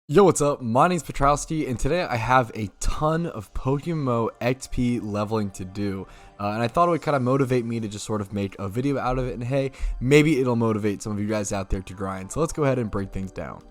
Yo, what's up? My name's Patrouski, and today I have a ton of PokeMMO XP leveling to do. And I thought it would kind of motivate me to just sort of make a video out of it, and hey, maybe it'll motivate some of you guys out there to grind. So let's go ahead and break things down.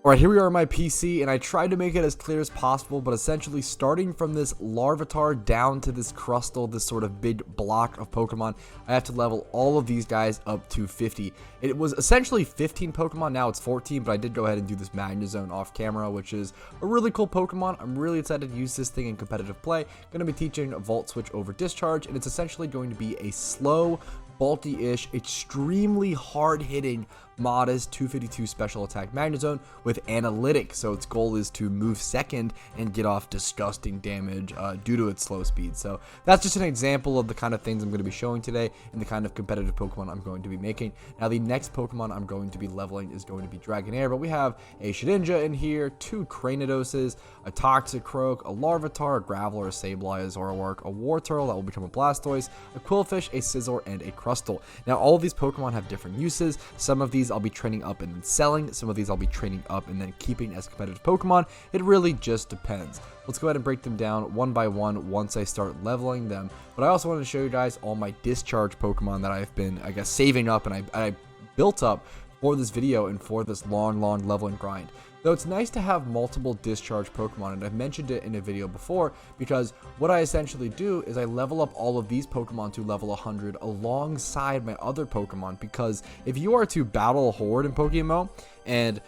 Alright, here we are on my PC, and I tried to make it as clear as possible, but essentially starting from this Larvitar down to this Crustle, this sort of big block of Pokemon, I have to level all of these guys up to 50. It was essentially 15 Pokemon, now it's 14, but I did go ahead and do this Magnezone off camera, which is a really cool Pokemon. I'm really excited to use this thing in competitive play. Going to be teaching Volt Switch over Discharge, and it's essentially going to be a slow, bulky-ish, extremely hard-hitting, modest 252 special attack Magnezone with analytics, so its goal is to move second and get off disgusting damage due to its slow speed. So that's just an example of the kind of things I'm going to be showing today and the kind of competitive Pokemon I'm going to be making. Now the next Pokemon I'm going to be leveling is going to be Dragonair, but we have a Shedinja in here, two Cranidoses, a Toxicroak, a Larvitar, a Graveler, a Sableye, a Zoroark, a Wartortle that will become a Blastoise, a Qwilfish, a Scizor, and a Crustle. Now all of these Pokemon have different uses. Some of these I'll be training up and then selling. Some of these I'll be training up and then keeping as competitive Pokemon. It really just depends. Let's go ahead and break them down one by one once I start leveling them. But I also wanted to show you guys all my discharge Pokemon that I've been, I guess, saving up and I built up for this video and for this long leveling grind. Though it's nice to have multiple discharge Pokemon, and I've mentioned it in a video before, because what I essentially do is I level up all of these Pokemon to level 100 alongside my other Pokemon, because if you are to battle a Horde in PokeMMO, and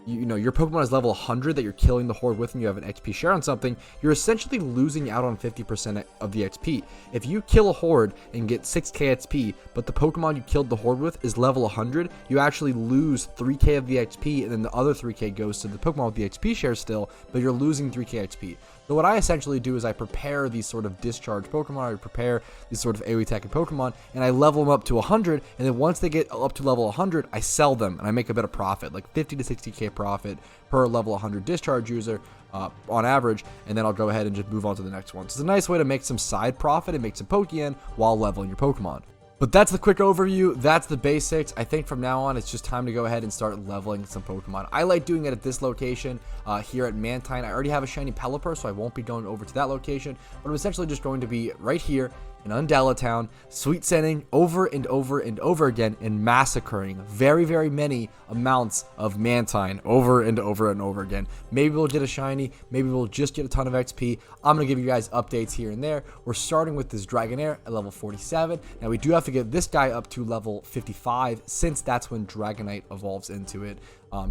you know your Pokemon is level 100 that you're killing the Horde with and you have an XP share on something, you're essentially losing out on 50% of the XP. If you kill a Horde and get 6k XP, but the Pokemon you killed the Horde with is level 100, you actually lose 3k of the XP, and then the other 3k goes to the Pokemon with the XP share still, but you're losing 3k XP. So what I essentially do is I prepare these sort of discharge Pokemon, I prepare these sort of AoE attacking Pokemon, and I level them up to 100, and then once they get up to level 100, I sell them, and I make a bit of profit, like 50 to 60k profit per level 100 discharge user on average, and then I'll go ahead and just move on to the next one. So it's a nice way to make some side profit and make some Pokeyen while leveling your Pokemon. But that's the quick overview, that's the basics. I think from now on, it's just time to go ahead and start leveling some Pokemon. I like doing it at this location here at Mantine. I already have a shiny Pelipper, so I won't be going over to that location, but I'm essentially just going to be right here in Undella Town, sweet sending over and over and over again and massacring very many amounts of Mantine over and over and over again. Maybe we'll get a shiny, maybe we'll just get a ton of XP. I'm going to give you guys updates here and there. We're starting with this Dragonair at level 47. Now we do have to get this guy up to level 55 since that's when Dragonite evolves into it.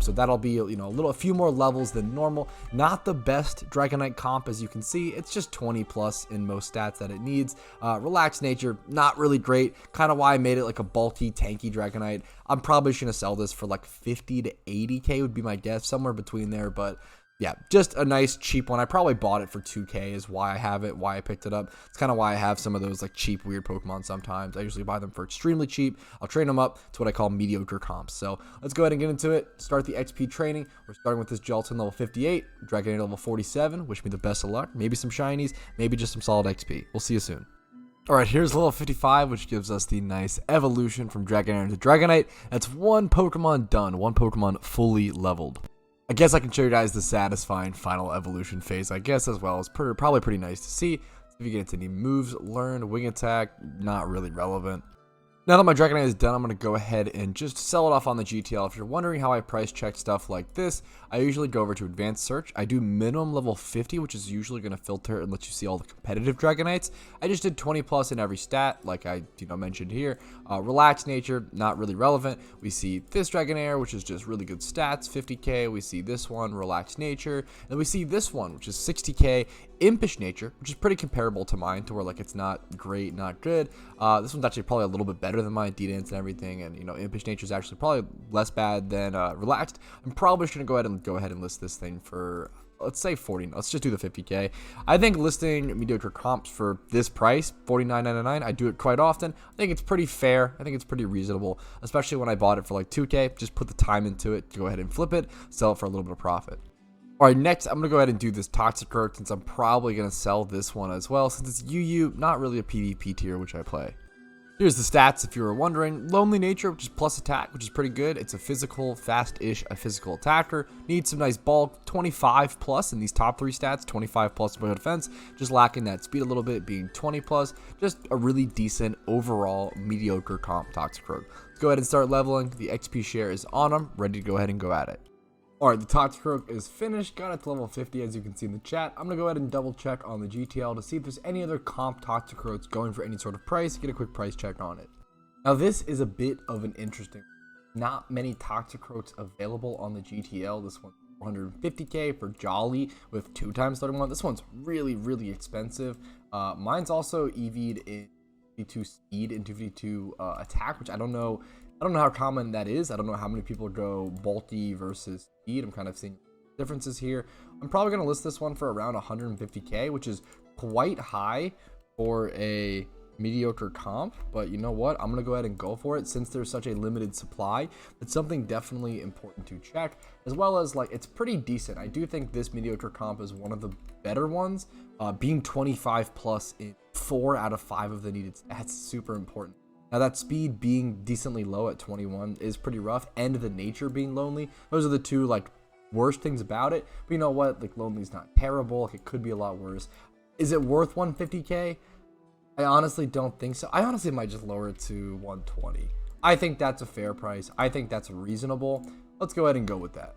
So that'll be, you know, a few more levels than normal. Not the best Dragonite comp, as you can see. It's just 20 plus in most stats that it needs. Relaxed nature, not really great. Kind of why I made it like a bulky, tanky Dragonite. I'm probably just going to sell this for like 50 to 80k would be my guess, somewhere between there, but yeah, just a nice cheap one. I probably bought it for 2k is why I have it, why I picked it up. It's kind of why I have some of those like cheap weird Pokemon sometimes. I usually buy them for extremely cheap. I'll train them up to what I call mediocre comps. So let's go ahead and get into it. Start the XP training. We're starting with this Gelatin level 58, Dragonair level 47. Wish me the best of luck. Maybe some shinies, maybe just some solid XP. We'll see you soon. Alright, here's level 55, which gives us the nice evolution from Dragonair into Dragonite. That's one Pokemon done, one Pokemon fully leveled. I guess I can show you guys the satisfying final evolution phase, I guess, as well. It's probably pretty nice to see. If you get into any moves learned, wing attack, not really relevant. Now that my Dragonite is done, I'm going to go ahead and just sell it off on the GTL. If you're wondering how I price check stuff like this, I usually go over to advanced search. I do minimum level 50, which is usually going to filter and let you see all the competitive Dragonites. I just did 20 plus in every stat, like I mentioned here. Relaxed nature, not really relevant. We see this Dragonair, which is just really good stats, 50k. We see this one, relaxed nature. And we see this one, which is 60k. Impish nature, which is pretty comparable to mine, to where like it's not great, not good. This one's actually probably a little bit better than mine, D-Dance and everything, and you know, impish nature is actually probably less bad than relaxed. I'm probably just gonna go ahead and list this thing for, let's say 40. Let's just do the 50k. I think listing mediocre comps for this price, $49.99, I do it quite often. I think it's pretty fair. I think it's pretty reasonable, especially when I bought it for like 2k. Just put the time into it to go ahead and flip it, sell it for a little bit of profit. Alright, next I'm going to go ahead and do this Toxicroak, since I'm probably going to sell this one as well, since it's UU, not really a PvP tier which I play. Here's the stats if you were wondering. Lonely nature, which is plus attack, which is pretty good. It's a physical, fast-ish, a physical attacker. Needs some nice bulk, 25 plus in these top 3 stats, 25 plus for defense. Just lacking that speed a little bit, being 20 plus. Just a really decent, overall, mediocre comp Toxicroak. Let's go ahead and start leveling. The XP share is on them, ready to go ahead and go at it. Alright, the Toxicroak is finished, got it to level 50 as you can see in the chat. I'm going to go ahead and double check on the GTL to see if there's any other comp Toxicroaks going for any sort of price, get a quick price check on it. Now this is a bit of an interesting, not many Toxicroaks available on the GTL. This one's 450k for Jolly with 2 times 31. This one's really expensive. Mine's also EV'd in 252 speed and 252 attack, which I don't know how common that is. I don't know how many people go bulky versus speed. I'm kind of seeing differences here. I'm probably going to list this one for around 150k, which is quite high for a mediocre comp. But you know what? I'm going to go ahead and go for it since there's such a limited supply. It's something definitely important to check, as well as like it's pretty decent. I do think this mediocre comp is one of the better ones. Being 25 plus in 4 out of 5 of the needed stats, super important. Now that speed being decently low at 21 is pretty rough, and the nature being lonely. Those are the 2 like worst things about it. But you know what? Like lonely's not terrible. Like, it could be a lot worse. Is it worth 150k? I honestly don't think so. I honestly might just lower it to 120. I think that's a fair price. I think that's reasonable. Let's go ahead and go with that.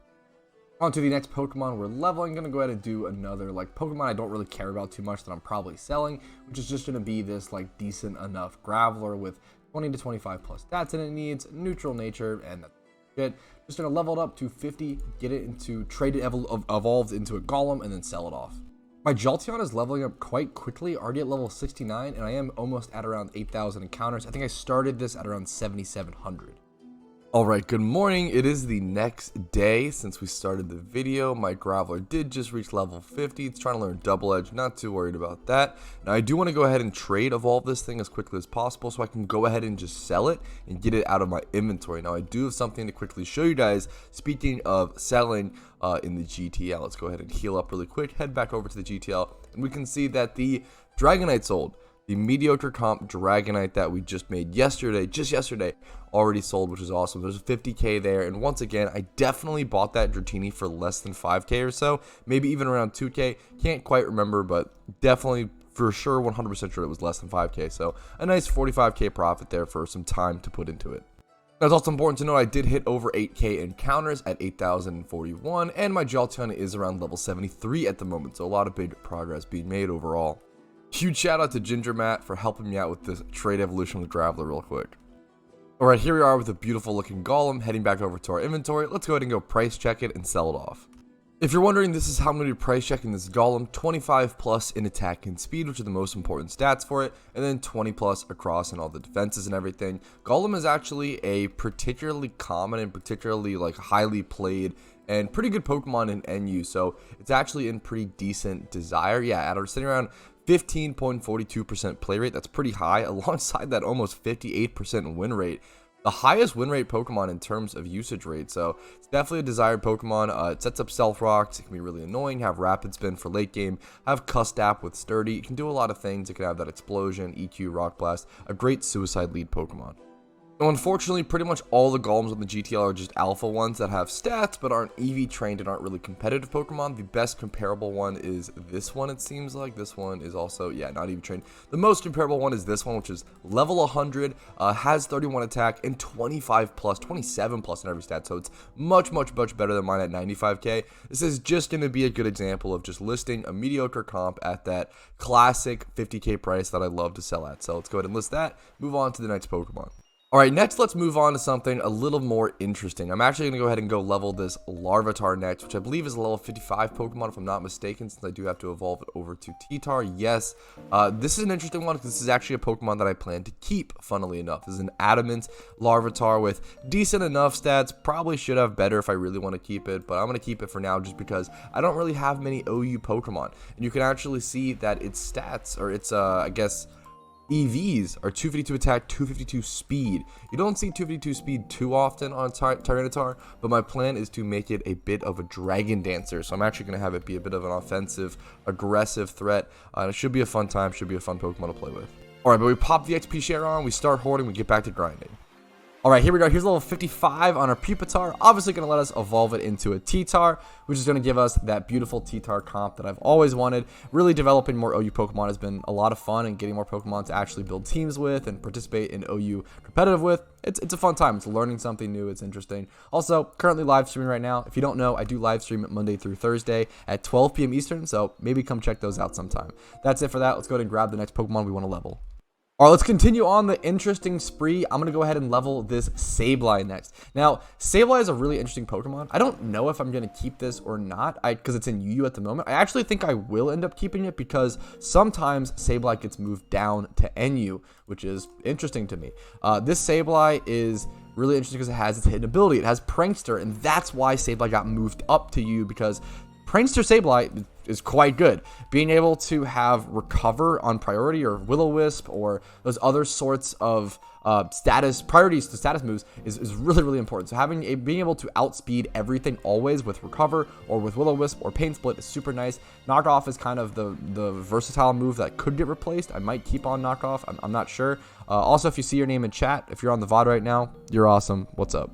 On to the next Pokemon we're leveling. I'm going to go ahead and do another like Pokemon I don't really care about too much that I'm probably selling, which is just going to be this like decent enough Graveler with 20 to 25 plus stats, and it needs neutral nature, and that's good. Just gonna level it up to 50, get it into evolved into a Golem, and then sell it off. My Jolteon is leveling up quite quickly, already at level 69, and I am almost at around 8,000 encounters. I think I started this at around 7,700. Alright, good morning. It is the next day since we started the video. My Graveler did just reach level 50. It's trying to learn Double Edge, not too worried about that. Now I do want to go ahead and trade evolve this thing as quickly as possible so I can go ahead and just sell it and get it out of my inventory. Now I do have something to quickly show you guys. Speaking of selling in the GTL, let's go ahead and heal up really quick, head back over to the GTL, and we can see that the Dragonite sold. The mediocre comp Dragonite that we just made just yesterday, already sold, which is awesome. There's 50k there, and once again, I definitely bought that Dratini for less than 5k or so, maybe even around 2k. Can't quite remember, but definitely for sure 100% sure it was less than 5k. So a nice 45k profit there for some time to put into it. Now, it's also important to note I did hit over 8k encounters at 8,041, and my Jolteon is around level 73 at the moment, so a lot of big progress being made overall. Huge shout out to Ginger Matt for helping me out with this trade evolution with Graveler real quick. Alright, here we are with a beautiful looking Golem, heading back over to our inventory. Let's go ahead and go price check it and sell it off. If you're wondering, this is how I'm going to be price checking this Golem. 25 plus in attack and speed, which are the most important stats for it, and then 20 plus across and all the defenses and everything. Golem is actually a particularly common and particularly like highly played and pretty good Pokemon in NU, so it's actually in pretty decent desire. Yeah, sitting around 15.42% play rate. That's pretty high. Alongside that, almost 58% win rate. The highest win rate Pokemon in terms of usage rate. So it's definitely a desired Pokemon. It sets up Stealth Rocks. It can be really annoying. Have Rapid Spin for late game. Have Custap with Sturdy. It can do a lot of things. It can have that Explosion, EQ, Rock Blast. A great suicide lead Pokemon. Now, unfortunately, pretty much all the Golems on the GTL are just alpha ones that have stats but aren't EV trained and aren't really competitive Pokemon. The best comparable one is this one, it seems like. This one is also, yeah, not EV trained. The most comparable one is this one, which is level 100, has 31 attack and 25 plus, 27 plus in every stat. So it's much better than mine at 95k. This is just going to be a good example of just listing a mediocre comp at that classic 50k price that I love to sell at. So let's go ahead and list that. Move on to the next Pokemon. Alright, next let's move on to something a little more interesting. I'm actually going to go ahead and go level this Larvitar next, which I believe is a level 55 Pokemon if I'm not mistaken, since I do have to evolve it over to T-Tar. Yes, this is an interesting one because this is actually a Pokemon that I plan to keep, funnily enough. This is an Adamant Larvitar with decent enough stats. Probably should have better if I really want to keep it, but I'm going to keep it for now just because I don't really have many OU Pokemon. And you can actually see that its stats, or its, I guess, EVs are 252 attack, 252 speed. You don't see 252 speed too often on Tyranitar, but my plan is to make it a bit of a Dragon Dancer. So I'm actually going to have it be a bit of an offensive, aggressive threat. It should be a fun time, should be a fun Pokemon to play with. Alright, but we pop the XP share on, we start hoarding, we get back to grinding. Alright, here we go. Here's level 55 on our Pupitar. Obviously going to let us evolve it into a T-Tar, which is going to give us that beautiful T-Tar comp that I've always wanted. Really developing more OU Pokemon has been a lot of fun, and getting more Pokemon to actually build teams with and participate in OU competitive with. It's a fun time. It's learning something new. It's interesting. Also, currently live streaming right now. If you don't know, I do live stream Monday through Thursday at 12 p.m. Eastern, so maybe come check those out sometime. That's it for that. Let's go ahead and grab the next Pokemon we want to level. Alright, let's continue on the interesting spree. I'm going to go ahead and level this Sableye next. Now, Sableye is a really interesting Pokemon. I don't know if I'm going to keep this or not, because it's in UU at the moment. I actually think I will end up keeping it, because sometimes Sableye gets moved down to NU, which is interesting to me. This Sableye is really interesting because it has its hidden ability. It has Prankster, and that's why Sableye got moved up to U, because Prankster Sableye is quite good. Being able to have Recover on priority, or Will-O-Wisp, or those other sorts of priorities to status moves is really, really important. So being able to outspeed everything always with Recover or with Will-O-Wisp or Pain Split is super nice. Knockoff is kind of the versatile move that could get replaced. I might keep on Knockoff. I'm not sure. Also, if you see your name in chat, if you're on the VOD right now, you're awesome. What's up?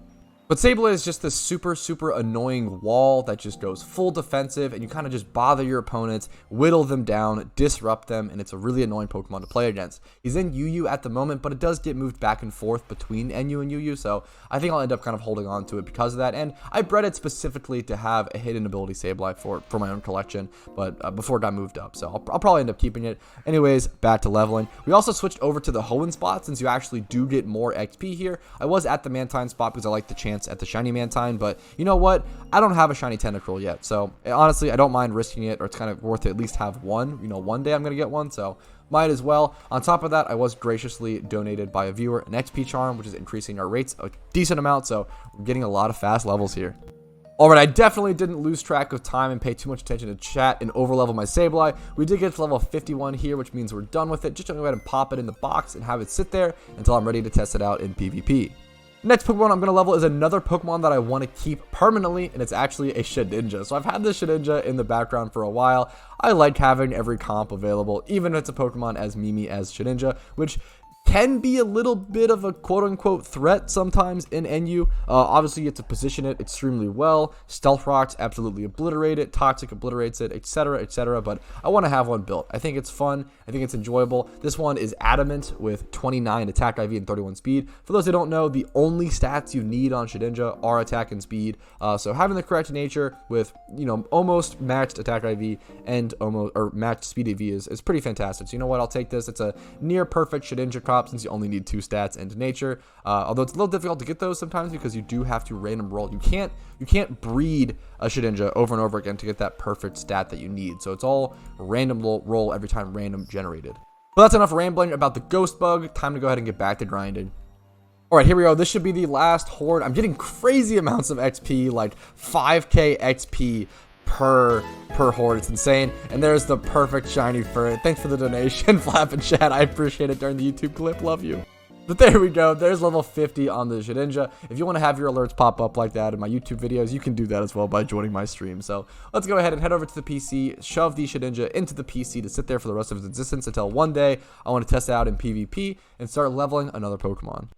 But Sableye is just this super, super annoying wall that just goes full defensive, and you kind of just bother your opponents, whittle them down, disrupt them, and it's a really annoying Pokemon to play against. He's in UU at the moment, but it does get moved back and forth between NU and UU, so I think I'll end up kind of holding on to it because of that. And I bred it specifically to have a hidden ability Sableye for my own collection, but before it got moved up, so I'll probably end up keeping it. Anyways, back to leveling. We also switched over to the Hoenn spot, since you actually do get more XP here. I was at the Mantine spot because I like the chance at the shiny Mantine, but you know what? I don't have a shiny Tentacruel yet, so honestly, I don't mind risking it, or it's kind of worth to at least have one. You know, one day I'm going to get one, so might as well. On top of that, I was graciously donated by a viewer an XP charm, which is increasing our rates a decent amount, so we're getting a lot of fast levels here. Alright, I definitely didn't lose track of time and pay too much attention to chat and overlevel my Sableye. We did get to level 51 here, which means we're done with it. Just going to go ahead and pop it in the box and have it sit there until I'm ready to test it out in PvP. Next Pokemon I'm going to level is another Pokemon that I want to keep permanently, and it's actually a Shedinja. So I've had this Shedinja in the background for a while. I like having every comp available, even if it's a Pokemon as memey as Shedinja, which can be a little bit of a quote-unquote threat sometimes in NU. Obviously, you have to position it extremely well. Stealth Rocks absolutely obliterate it. Toxic obliterates it, etc., etc. But I want to have one built. I think it's fun. I think it's enjoyable. This one is Adamant with 29 attack IV and 31 speed. For those who don't know, the only stats you need on Shedinja are attack and speed. So having the correct nature with, you know, almost matched attack IV and matched speed IV is pretty fantastic. So you know what? I'll take this. It's a near perfect Shedinja comp, since you only need 2 stats and nature, although it's a little difficult to get those sometimes because you do have to random roll. You can't breed a Shedinja over and over again to get that perfect stat that you need, so it's all random roll every time random generated. But that's enough rambling about the ghost bug. Time to go ahead and get back to grinding. Alright, here we go. This should be the last horde. I'm getting crazy amounts of XP, like 5k XP per horde. It's insane. And there's the perfect shiny fur. Thanks for the donation, Flap and Chat. I appreciate it during the YouTube clip. Love you. But there we go. There's level 50 on the Shedinja. If you want to have your alerts pop up like that in my YouTube videos, you can do that as well by joining my stream. So let's go ahead and head over to the PC, shove the Shedinja into the PC to sit there for the rest of its existence until one day I want to test it out in PvP and start leveling another Pokemon.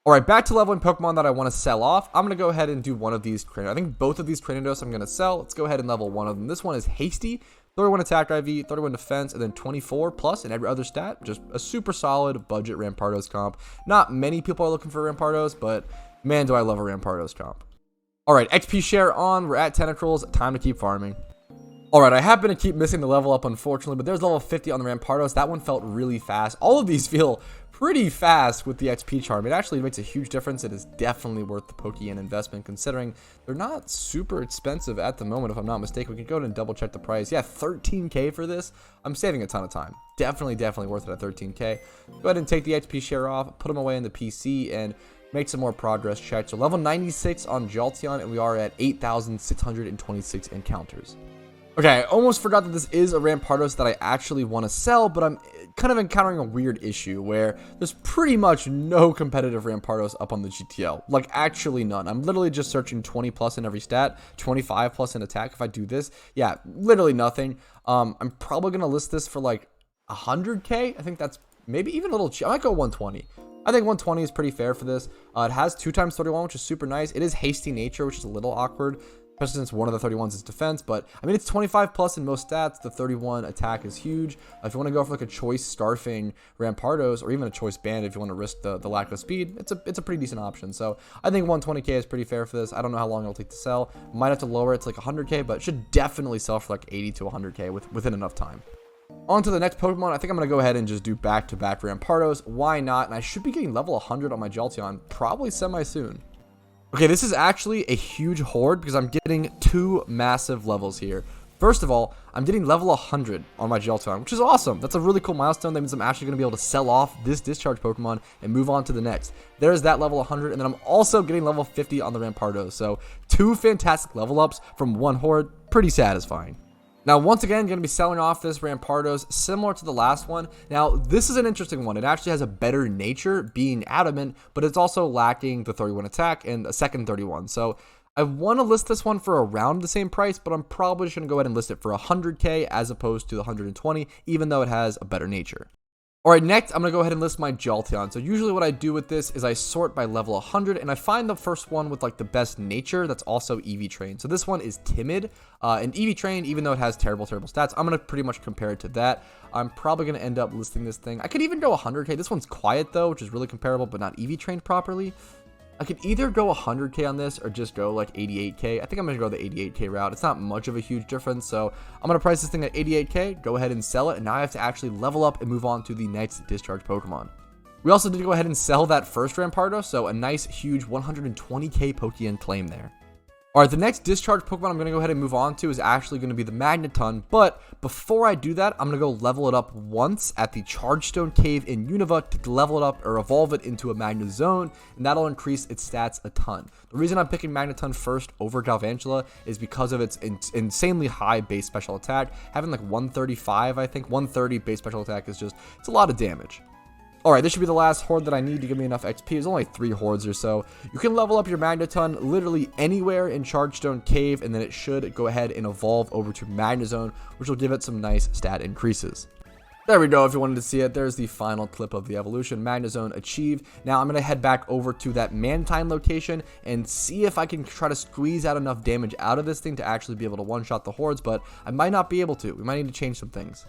Alright, back to leveling Pokemon that I want to sell off. I'm going to go ahead and do one of these Cranidos. I think both of these Cranidos I'm going to sell. Let's go ahead and level one of them. This one is Hasty, 31 attack IV, 31 defense, and then 24 plus in every other stat. Just a super solid budget Rampardos comp. Not many people are looking for Rampardos, but man, do I love a Rampardos comp. Alright, XP share on. We're at Tentacruels. Time to keep farming. Alright, I happen to keep missing the level up, unfortunately, but there's level 50 on the Rampardos. That one felt really fast. All of these feel pretty fast with the XP charm. It actually makes a huge difference. It is definitely worth the Pokeyen investment, considering they're not super expensive at the moment, if I'm not mistaken. We can go ahead and double check the price. Yeah, 13k for this. I'm saving a ton of time. Definitely worth it at 13k. Go ahead and take the XP share off, put them away in the PC, and make some more progress checks. So level 96 on Jolteon, and we are at 8,626 encounters. Okay, I almost forgot that this is a Rampardos that I actually want to sell, but I'm kind of encountering a weird issue where there's pretty much no competitive Rampardos up on the GTL. Like, actually none. I'm literally just searching 20 plus in every stat, 25 plus in attack. If I do this, yeah, literally nothing. I'm probably going to list this for like 100k. I think that's maybe even a little cheap. I might go 120. I think 120 is pretty fair for this. It has 2 times 31, which is super nice. It is hasty nature, which is a little awkward, especially since one of the 31s is defense. But I mean, it's 25 plus in most stats. The 31 attack is huge. If you want to go for like a choice Starfing Rampardos, or even a choice Band if you want to risk the lack of speed, it's a pretty decent option. So I think 120k is pretty fair for this. I don't know how long it'll take to sell. Might have to lower it to like 100k, but it should definitely sell for like 80 to 100k within enough time. On to the next Pokemon. I think I'm going to go ahead and just do back-to-back Rampardos. Why not? And I should be getting level 100 on my Jolteon probably semi-soon. Okay, this is actually a huge horde because I'm getting 2 massive levels here. First of all, I'm getting level 100 on my Jolteon, which is awesome. That's a really cool milestone. That means I'm actually going to be able to sell off this discharge Pokemon and move on to the next. There's that level 100, and then I'm also getting level 50 on the Rampardos. So 2 fantastic level ups from 1 horde. Pretty satisfying. Now, once again, going to be selling off this Rampardos similar to the last one. Now, this is an interesting one. It actually has a better nature, being adamant, but it's also lacking the 31 attack and a second 31. So I want to list this one for around the same price, but I'm probably just going to go ahead and list it for 100k as opposed to the 120, even though it has a better nature. Alright, next, I'm going to go ahead and list my Jolteon. So usually what I do with this is I sort by level 100, and I find the first one with like the best nature that's also EV trained. So this one is timid, and EV trained, even though it has terrible stats, I'm going to pretty much compare it to that. I'm probably going to end up listing this thing. I could even go 100k. This one's quiet though, which is really comparable, but not EV trained properly. I could either go 100k on this or just go like 88k. I think I'm going to go the 88k route. It's not much of a huge difference, so I'm going to price this thing at 88k, go ahead and sell it, and now I have to actually level up and move on to the next discharge Pokemon. We also did go ahead and sell that first Rampardos, so a nice huge 120k Pokeyen claim there. Alright, the next discharge Pokemon I'm going to go ahead and move on to is actually going to be the Magnezone, but before I do that, I'm going to go level it up once at the Chargestone Cave in Unova to level it up or evolve it into a Magnezone, and that'll increase its stats a ton. The reason I'm picking Magnezone first over Galvantula is because of its insanely high base special attack. Having like 135, I think, 130 base special attack is just, it's a lot of damage. Alright, this should be the last horde that I need to give me enough XP. There's only 3 hordes or so. You can level up your Magnezone literally anywhere in Chargestone Cave, and then it should go ahead and evolve over to Magnezone, which will give it some nice stat increases. There we go, if you wanted to see it. There's the final clip of the evolution. Magnezone achieved. Now I'm going to head back over to that Mantine location and see if I can try to squeeze out enough damage out of this thing to actually be able to one-shot the hordes, but I might not be able to. We might need to change some things.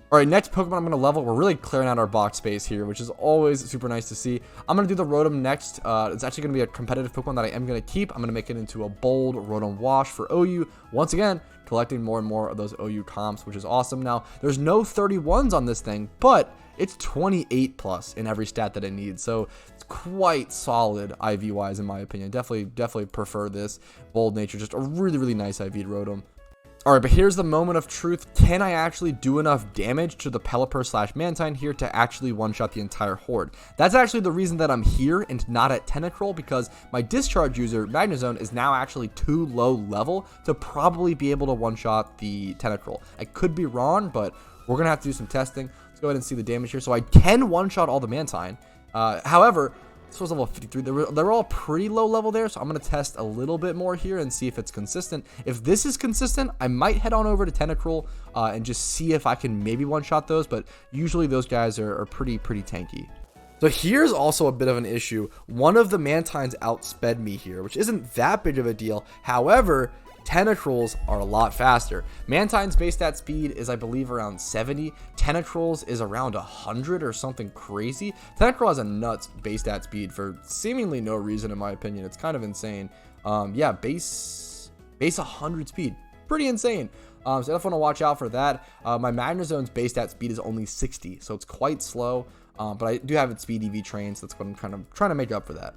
Alright, next Pokemon I'm going to level. We're really clearing out our box space here, which is always super nice to see. I'm going to do the Rotom next. It's actually going to be a competitive Pokemon that I am going to keep. I'm going to make it into a bold Rotom Wash for OU. Once again, collecting more and more of those OU comps, which is awesome. Now, there's no 31s on this thing, but it's 28 plus in every stat that it needs. So it's quite solid IV-wise, in my opinion. Definitely prefer this bold nature. Just a really nice IV Rotom. Alright, but here's the moment of truth. Can I actually do enough damage to the Pelipper/Mantine here to actually one-shot the entire horde? That's actually the reason that I'm here and not at Tentacruel, because my discharge user, Magnezone, is now actually too low level to probably be able to one-shot the Tentacruel. I could be wrong, but we're going to have to do some testing. Let's go ahead and see the damage here. So I can one-shot all the Mantine. However, this was level 53. They're all pretty low level there, so I'm going to test a little bit more here and see if it's consistent. If this is consistent, I might head on over to Tentacruel and just see if I can maybe one-shot those, but usually those guys are pretty tanky. So here's also a bit of an issue. One of the Mantines outsped me here, which isn't that big of a deal. However, Tentacruels are a lot faster. Mantine's base stat speed is, I believe, around 70. Tentacruel's is around 100 or something crazy. Tentacruel has a nuts base stat speed for seemingly no reason, in my opinion. It's kind of insane. Yeah, base 100 speed. Pretty insane. So I definitely want to watch out for that. My Magnezone's base stat speed is only 60, so it's quite slow. But I do have its speed EV trained, so that's what I'm kind of trying to make up for that.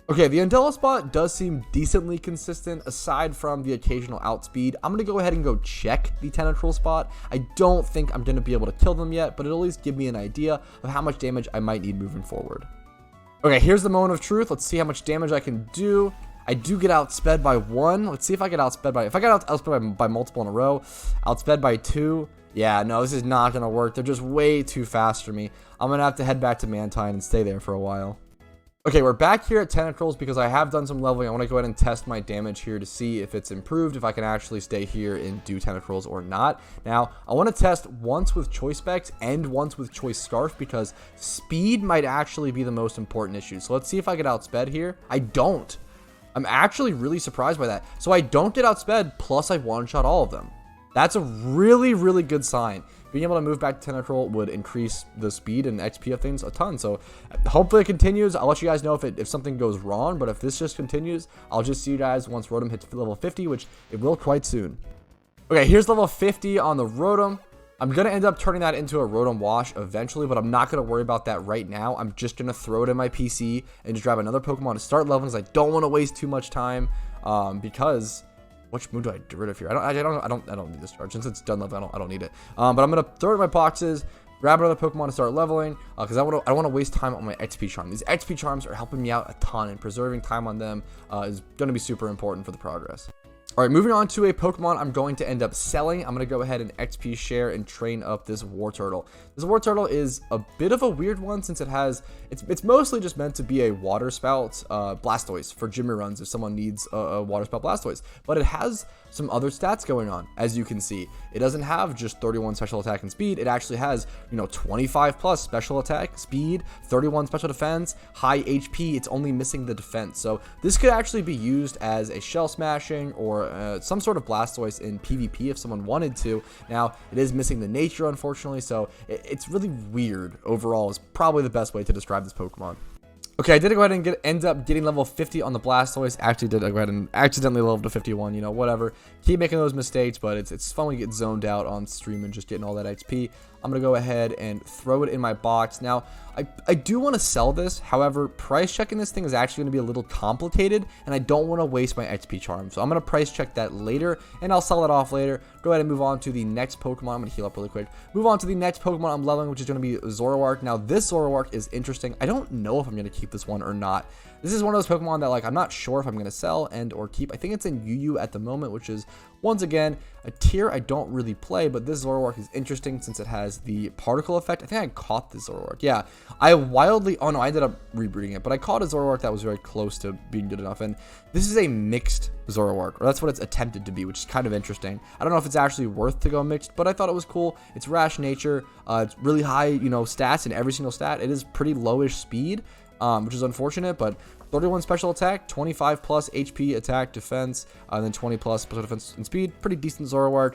Okay, the Undella spot does seem decently consistent aside from the occasional outspeed. I'm going to go ahead and go check the Tentacruel spot. I don't think I'm going to be able to kill them yet, but it'll at least give me an idea of how much damage I might need moving forward. Okay, here's the moment of truth. Let's see how much damage I can do. I do get outsped by 1. Let's see if I get outsped by... If I get outsped by multiple in a row, outsped by 2... Yeah, no, this is not going to work. They're just way too fast for me. I'm going to have to head back to Mantine and stay there for a while. Okay, we're back here at Tentacles because I have done some leveling. I want to go ahead and test my damage here to see if it's improved, if I can actually stay here and do Tentacles or not. Now, I want to test once with Choice Specs and once with Choice Scarf because speed might actually be the most important issue. So let's see if I get outsped here. I don't. I'm actually really surprised by that. So I don't get outsped, plus I one-shot all of them. That's a really, really good sign. Being able to move back to Tentacruel would increase the speed and XP of things a ton. So hopefully it continues. I'll let you guys know if something goes wrong. But if this just continues, I'll just see you guys once Rotom hits level 50, which it will quite soon. Okay, here's level 50 on the Rotom. I'm going to end up turning that into a Rotom Wash eventually, but I'm not going to worry about that right now. I'm just going to throw it in my PC and just grab another Pokemon to start leveling because I don't want to waste too much time because... Which move do I get rid of here? I don't need this charge. Since it's done level, I don't need it. But I'm gonna throw it in my boxes, grab another Pokemon to start leveling, because I don't want to waste time on my XP charm. These XP charms are helping me out a ton, and preserving time on them is gonna be super important for the progress. All right, moving on to a Pokemon I'm going to end up selling. I'm going to go ahead and XP share and train up this Wartortle. This Wartortle is a bit of a weird one since it's mostly just meant to be a water spout Blastoise for gym runs if someone needs a water spout Blastoise. But it has some other stats going on, as you can see. It doesn't have just 31 special attack and speed. It actually has, 25 plus special attack, speed, 31 special defense, high HP. It's only missing the defense. So this could actually be used as a shell smashing or some sort of Blastoise in PvP if someone wanted to. Now, it is missing the nature, unfortunately, so it's really weird overall is probably the best way to describe this Pokemon. Okay, I did go ahead and end up getting level 50 on the Blastoise. Actually did go ahead and accidentally level to 51, whatever. Keep making those mistakes, but it's fun when you get zoned out on stream and just getting all that XP. I'm going to go ahead and throw it in my box. Now, I do want to sell this. However, price checking this thing is actually going to be a little complicated, and I don't want to waste my XP charm. So I'm going to price check that later, and I'll sell it off later. Go ahead and move on to the next Pokemon. I'm going to heal up really quick. Move on to the next Pokemon I'm leveling, which is going to be Zoroark. Now, this Zoroark is interesting. I don't know if I'm going to keep this one or not. This is one of those Pokemon that, I'm not sure if I'm going to sell and or keep. I think it's in UU at the moment, which is, once again, a tier I don't really play, but this Zoroark is interesting since it has the particle effect. I think I caught this Zoroark. Yeah, I ended up rebreeding it, but I caught a Zoroark that was very close to being good enough, and this is a mixed Zoroark, or that's what it's attempted to be, which is kind of interesting. I don't know if it's actually worth to go mixed, but I thought it was cool. It's rash nature. It's really high, stats in every single stat. It is pretty lowish speed, which is unfortunate, but 31 special attack, 25 plus HP attack defense, and then 20 plus special defense and speed. Pretty decent Zoroark.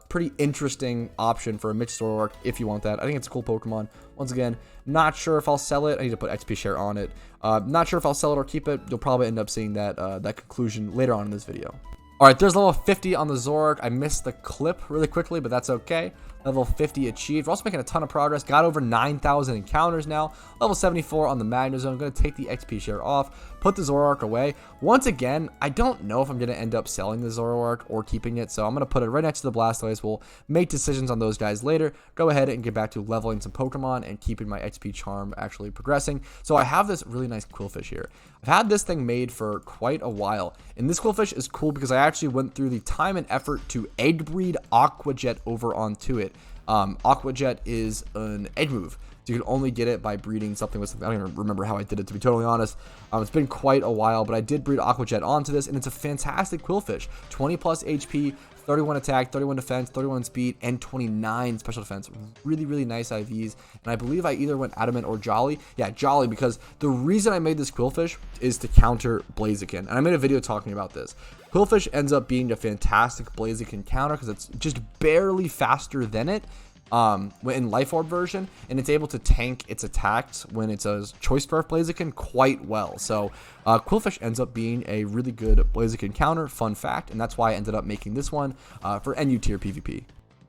Pretty interesting option for a mixed Zoroark if you want that. I think it's a cool Pokemon. Once again, not sure if I'll sell it. I need to put XP share on it. Not sure if I'll sell it or keep it. You'll probably end up seeing that conclusion later on in this video. All right, there's level 50 on the Zoroark. I missed the clip really quickly, but that's okay. Level 50 achieved. We're also making a ton of progress. Got over 9,000 encounters now. Level 74 on the Magnezone. Going to take the XP share off. Put the Zoroark away. Once again, I don't know if I'm going to end up selling the Zoroark or keeping it. So I'm going to put it right next to the Blastoise. We'll make decisions on those guys later. Go ahead and get back to leveling some Pokemon and keeping my XP charm actually progressing. So I have this really nice Qwilfish here. I've had this thing made for quite a while. And this Qwilfish is cool because I actually went through the time and effort to egg breed Aqua Jet over onto it. Aqua Jet is an egg move. So you can only get it by breeding something with something. I don't even remember how I did it, to be totally honest. It's been quite a while, but I did breed Aqua Jet onto this, and it's a fantastic Qwilfish. 20 plus HP, 31 attack, 31 defense, 31 speed, and 29 special defense. Really, really nice IVs. And I believe I either went Adamant or Jolly. Yeah, Jolly, because the reason I made this Qwilfish is to counter Blaziken. And I made a video talking about this. Qwilfish ends up being a fantastic Blaziken counter because it's just barely faster than it. In Life Orb version, and it's able to tank its attacks when it's a Choice Scarf Blaziken quite well. So Qwilfish ends up being a really good Blaziken counter, fun fact, and that's why I ended up making this one for NU tier PvP.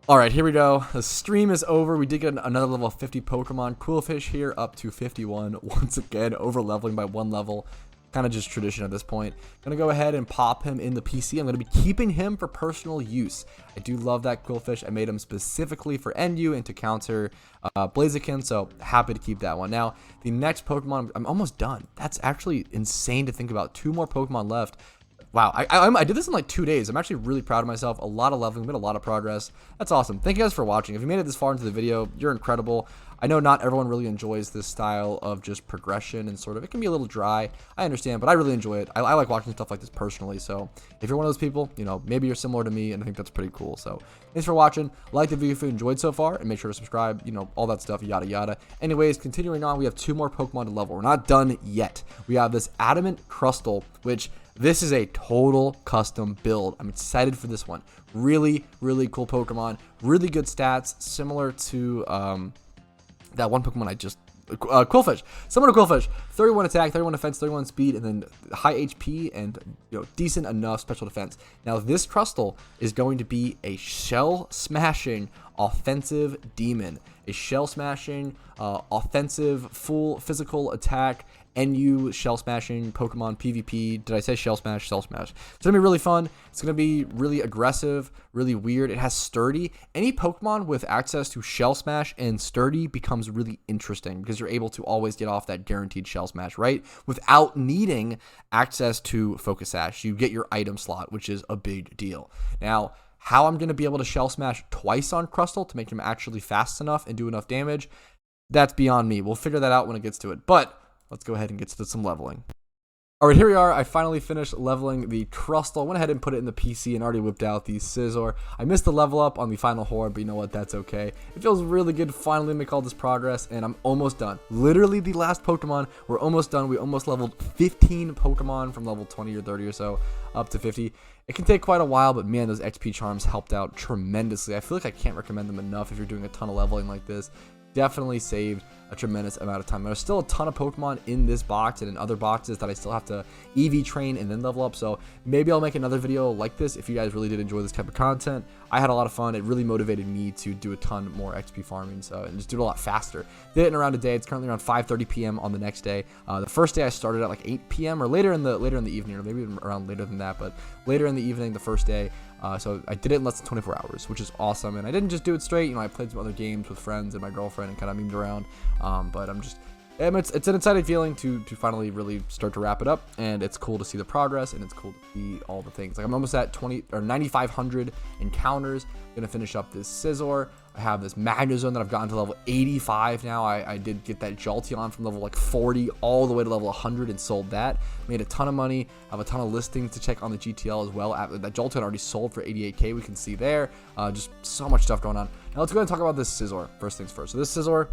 Alright, here we go. The stream is over. We did get another level 50 Pokemon. Qwilfish here up to 51. Once again, over leveling by 1 level. Kind of just tradition at this point. Gonna go ahead and pop him in the PC. I'm gonna be keeping him for personal use. I do love that Qwilfish. I made him specifically for NU and to counter Blaziken, so happy to keep that one. Now, the next Pokemon, I'm almost done. That's actually insane to think about. 2 more Pokemon left. Wow, I did this in like 2 days. I'm actually really proud of myself. A lot of leveling, made a lot of progress. That's awesome. Thank you guys for watching. If you made it this far into the video, you're incredible. I know not everyone really enjoys this style of just progression and sort of, it can be a little dry. I understand, but I really enjoy it. I like watching stuff like this personally. So if you're one of those people, you know, maybe you're similar to me, and I think that's pretty cool. So thanks for watching. Like the video if you enjoyed so far, and make sure to subscribe, you know, all that stuff, yada yada. Anyways, continuing on, we have 2 more Pokemon to level. We're not done yet. We have this Adamant Crustle, which this is a total custom build. I'm excited for this one. Really, really cool Pokemon. Really good stats, similar to that one Pokemon I just... Qwilfish. Similar to Qwilfish. 31 attack, 31 defense, 31 speed, and then high HP and, you know, decent enough special defense. Now, this Crustle is going to be a shell-smashing offensive demon. A shell-smashing, offensive, full physical attack, NU shell smashing Pokemon PvP. Did I say shell smash? Shell smash. It's gonna be really fun. It's gonna be really aggressive, really weird. It has sturdy. Any Pokemon with access to shell smash and sturdy becomes really interesting because you're able to always get off that guaranteed shell smash, right? Without needing access to Focus Sash. You get your item slot, which is a big deal. Now, how I'm gonna be able to shell smash twice on Crustle to make him actually fast enough and do enough damage, that's beyond me. We'll figure that out when it gets to it. But let's go ahead and get to some leveling. All right, here we are. I finally finished leveling the Crustle. I went ahead and put it in the PC and already whipped out the Scizor. I missed the level up on the final horde, but you know what? That's okay. It feels really good to finally make all this progress, and I'm almost done. Literally the last Pokemon. We're almost done. We almost leveled 15 Pokemon from level 20 or 30 or so up to 50. It can take quite a while, but man, those XP charms helped out tremendously. I feel like I can't recommend them enough if you're doing a ton of leveling like this. Definitely saved a tremendous amount of time. There's still a ton of Pokemon in this box and in other boxes that I still have to EV train and then level up, so maybe I'll make another video like this if you guys really did enjoy this type of content. I had a lot of fun. It really motivated me to do a ton more XP farming, so and just do it a lot faster. Did it in around a day. It's currently around 5:30 p.m. on the next day. The first day I started at like 8 p.m. or later in the evening, or maybe around later than that, but later in the evening the first day. So I did it in less than 24 hours, which is awesome. And I didn't just do it straight. You know, I played some other games with friends and my girlfriend and kind of memed around. But it's an exciting feeling to finally really start to wrap it up. And it's cool to see the progress, and it's cool to see all the things. Like I'm almost at 9,500 encounters. Gonna finish up this Scizor. I have this Magnezone that I've gotten to level 85 now. I did get that Jolteon from level like 40 all the way to level 100 and sold that. Made a ton of money. I have a ton of listings to check on the GTL as well. That Jolteon already sold for 88k. We can see there. Just so much stuff going on. Now let's go ahead and talk about this Scizor. First things first. So this Scizor,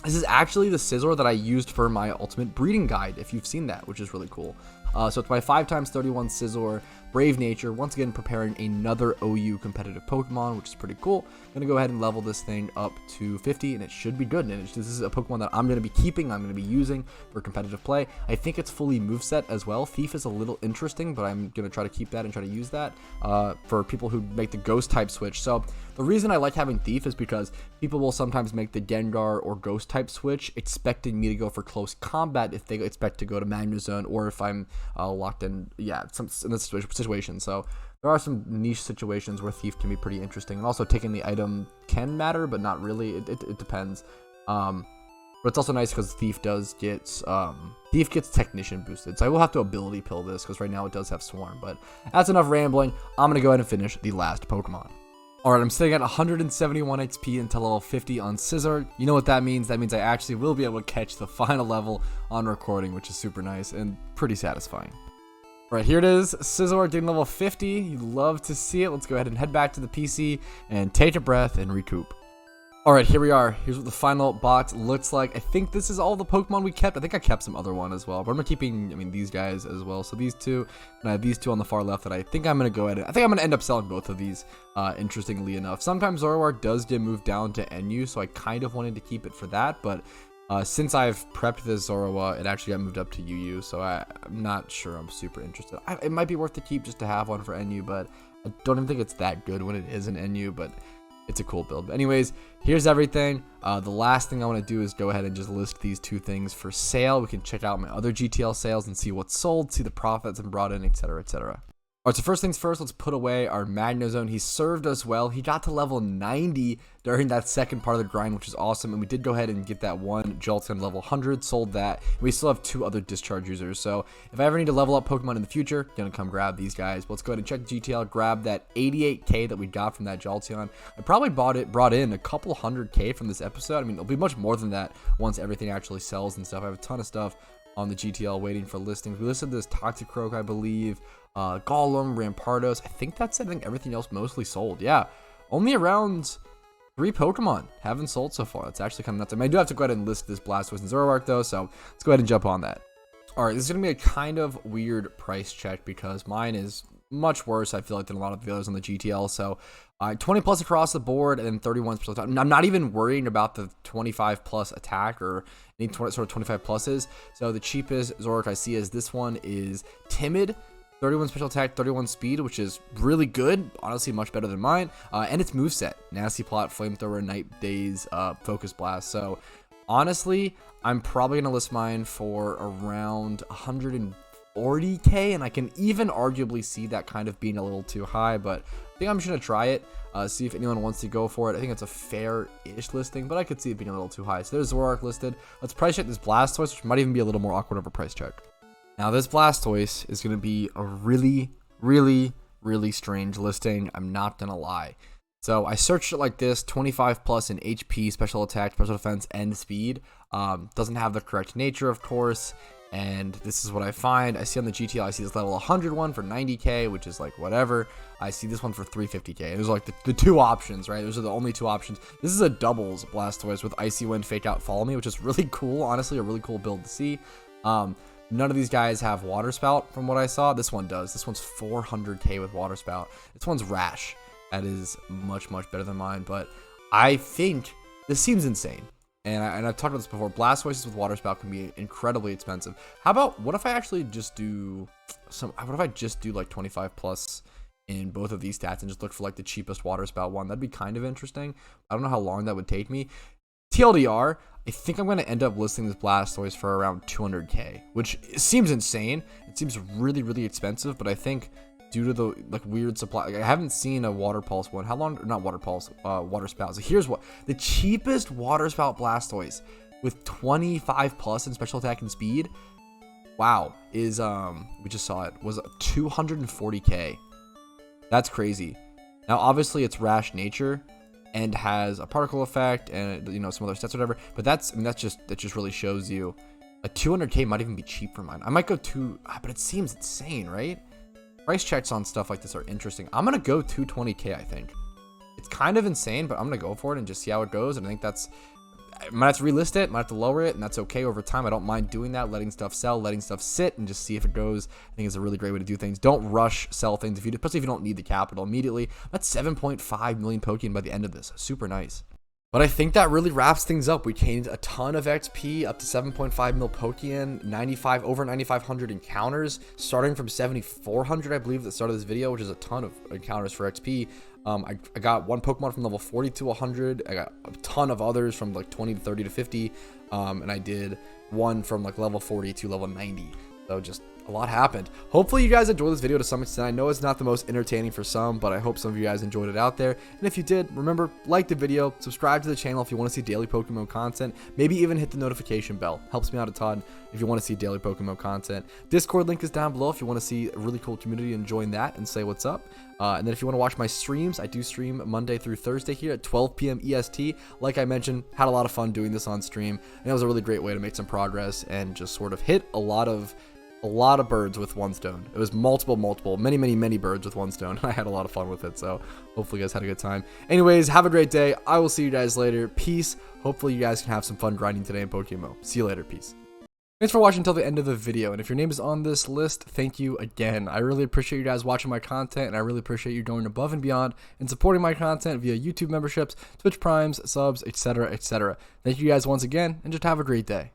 this is actually the Scizor that I used for my ultimate breeding guide, if you've seen that, which is really cool. So it's my 5x31 Scizor, Brave Nature, once again preparing another OU competitive Pokemon, which is pretty cool. I'm going to go ahead and level this thing up to 50, and it should be good. And this is a Pokemon that I'm going to be keeping, I'm going to be using for competitive play. I think it's fully moveset as well. Thief is a little interesting, but I'm going to try to keep that and try to use that for people who make the Ghost type switch. So the reason I like having Thief is because people will sometimes make the Gengar or Ghost type switch expecting me to go for close combat if they expect to go to Magnezone, or if I'm locked in, in this situation. So there are some niche situations where Thief can be pretty interesting, and also taking the item can matter, but not really. It depends. But it's also nice because Thief does get Thief gets Technician boosted, so I will have to ability pill this because right now it does have Swarm. But that's enough rambling. I'm gonna go ahead and finish the last Pokemon. Alright, I'm sitting at 171 XP until level 50 on Scizor. You know what that means? That means I actually will be able to catch the final level on recording, which is super nice and pretty satisfying. Alright, here it is. Scizor getting level 50. You love to see it. Let's go ahead and head back to the PC and take a breath and recoup. Alright, here we are. Here's what the final box looks like. I think this is all the Pokemon we kept. I think I kept some other one as well, but I'm keeping, these guys as well. So these two, and I have these two on the far left that I think I'm going to go ahead and, I think I'm going to end up selling both of these, interestingly enough. Sometimes Zoroark does get moved down to NU, so I kind of wanted to keep it for that, but since I've prepped this Zoroark, it actually got moved up to UU, so I'm not sure I'm super interested. It might be worth to keep just to have one for NU, but I don't even think it's that good when it is an NU, but it's a cool build. But anyways, here's everything. The last thing I want to do is go ahead and just list these two things for sale. We can check out my other GTL sales and see what's sold, see the profits and brought in, etc., etc. Alright, so first things first, let's put away our Magnezone. He served us well. He got to level 90 during that second part of the grind, which is awesome. And we did go ahead and get that one Jolteon level 100, sold that. And we still have 2 other discharge users. So if I ever need to level up Pokemon in the future, gonna come grab these guys. But let's go ahead and check the GTL, grab that 88k that we got from that Jolteon. I probably brought in a couple 100k from this episode. I mean, it'll be much more than that once everything actually sells and stuff. I have a ton of stuff on the GTL waiting for listings. We listed this Toxicroak, I believe. Golem, Rampardos. I think that's it. I think everything else mostly sold. Yeah, only around 3 Pokemon haven't sold so far. That's actually kind of nuts. I mean, I do have to go ahead and list this Blastoise and Zoroark though, so let's go ahead and jump on that. All right, this is gonna be a kind of weird price check because mine is much worse, I feel like, than a lot of the others on the GTL. So 20 plus across the board and then 31 plus. I'm not even worrying about the 25 plus attack or any sort of 25 pluses. So the cheapest Zoroark I see is this one is Timid. 31 special attack, 31 speed, which is really good. Honestly, much better than mine. And its moveset, Nasty Plot, Flamethrower, Night Daze, Focus Blast. So honestly, I'm probably going to list mine for around 140k, and I can even arguably see that kind of being a little too high, but I think I'm just going to try it, see if anyone wants to go for it. I think it's a fair-ish listing, but I could see it being a little too high. So there's Zoroark listed. Let's price check this Blastoise, which might even be a little more awkward of a price check. Now, this Blastoise is going to be a really, really, really strange listing. I'm not going to lie. So I searched it like this, 25 plus in HP, special attack, special defense, and speed. Doesn't have the correct nature, of course. And this is what I find. I see on the GTL, I see this level 100 one for 90k, which is like whatever. I see this one for 350k. Those are like the 2 options, right? Those are the only 2 options. This is a doubles Blastoise with Icy Wind, Fake Out, Follow Me, which is really cool. Honestly, a really cool build to see. None of these guys have Water Spout from what I saw. This one does. This one's 400k with Water Spout. This one's Rash. That is much, much better than mine. But I think this seems insane. And I've talked about this before. Blastoises with Water Spout can be incredibly expensive. How about, what if I actually just do like 25 plus in both of these stats and just look for like the cheapest Water Spout one? That'd be kind of interesting. I don't know how long that would take me. TLDR, I think I'm going to end up listing this Blastoise for around 200k, which seems insane. It seems really, really expensive, but I think due to the like weird supply, like, I haven't seen a Water Pulse one. How long? Not Water Pulse, Water Spout. So here's what the cheapest Water Spout Blastoise with 25 plus in special attack and speed. Wow, is we just saw it, was 240k. That's crazy. Now obviously it's Rash nature and has a particle effect and, you know, some other stats, whatever. But that just really shows you a 200k might even be cheap for mine. I might go but it seems insane, right? Price checks on stuff like this are interesting. I'm gonna go 220k. I think it's kind of insane, but I'm gonna go for it and just see how it goes. And I think I might have to relist it, might have to lower it, and that's okay over time. I don't mind doing that, letting stuff sell, letting stuff sit, and just see if it goes. I think it's a really great way to do things. Don't rush sell things, especially if you don't need the capital immediately. That's 7.5 million Pokeyen by the end of this. Super nice. But I think that really wraps things up. We gained a ton of XP, up to 7.5 mil Pokeyen, over 9,500 encounters, starting from 7,400, I believe, at the start of this video, which is a ton of encounters for XP. I got 1 Pokemon from level 40 to 100. I got a ton of others from like 20 to 30 to 50. And I did 1 from like level 40 to level 90. So just a lot happened. Hopefully you guys enjoyed this video to some extent. I know it's not the most entertaining for some, but I hope some of you guys enjoyed it out there. And if you did, remember, like the video, subscribe to the channel if you want to see daily PokeMMO content, maybe even hit the notification bell. Helps me out a ton if you want to see daily PokeMMO content. Discord link is down below if you want to see a really cool community and join that and say what's up. And then if you want to watch my streams, I do stream Monday through Thursday here at 12 p.m. EST. Like I mentioned, had a lot of fun doing this on stream, and it was a really great way to make some progress and just sort of hit a lot of birds with 1 stone. It was many birds with 1 stone. I had a lot of fun with it, so hopefully you guys had a good time. Anyways, have a great day. I will see you guys later. Peace. Hopefully you guys can have some fun grinding today in PokeMMO. See you later. Peace. Thanks for watching until the end of the video, and if your name is on this list, thank you again. I really appreciate you guys watching my content, and I really appreciate you going above and beyond and supporting my content via YouTube memberships, Twitch Primes, subs, etc., etc. Thank you guys once again, and just have a great day.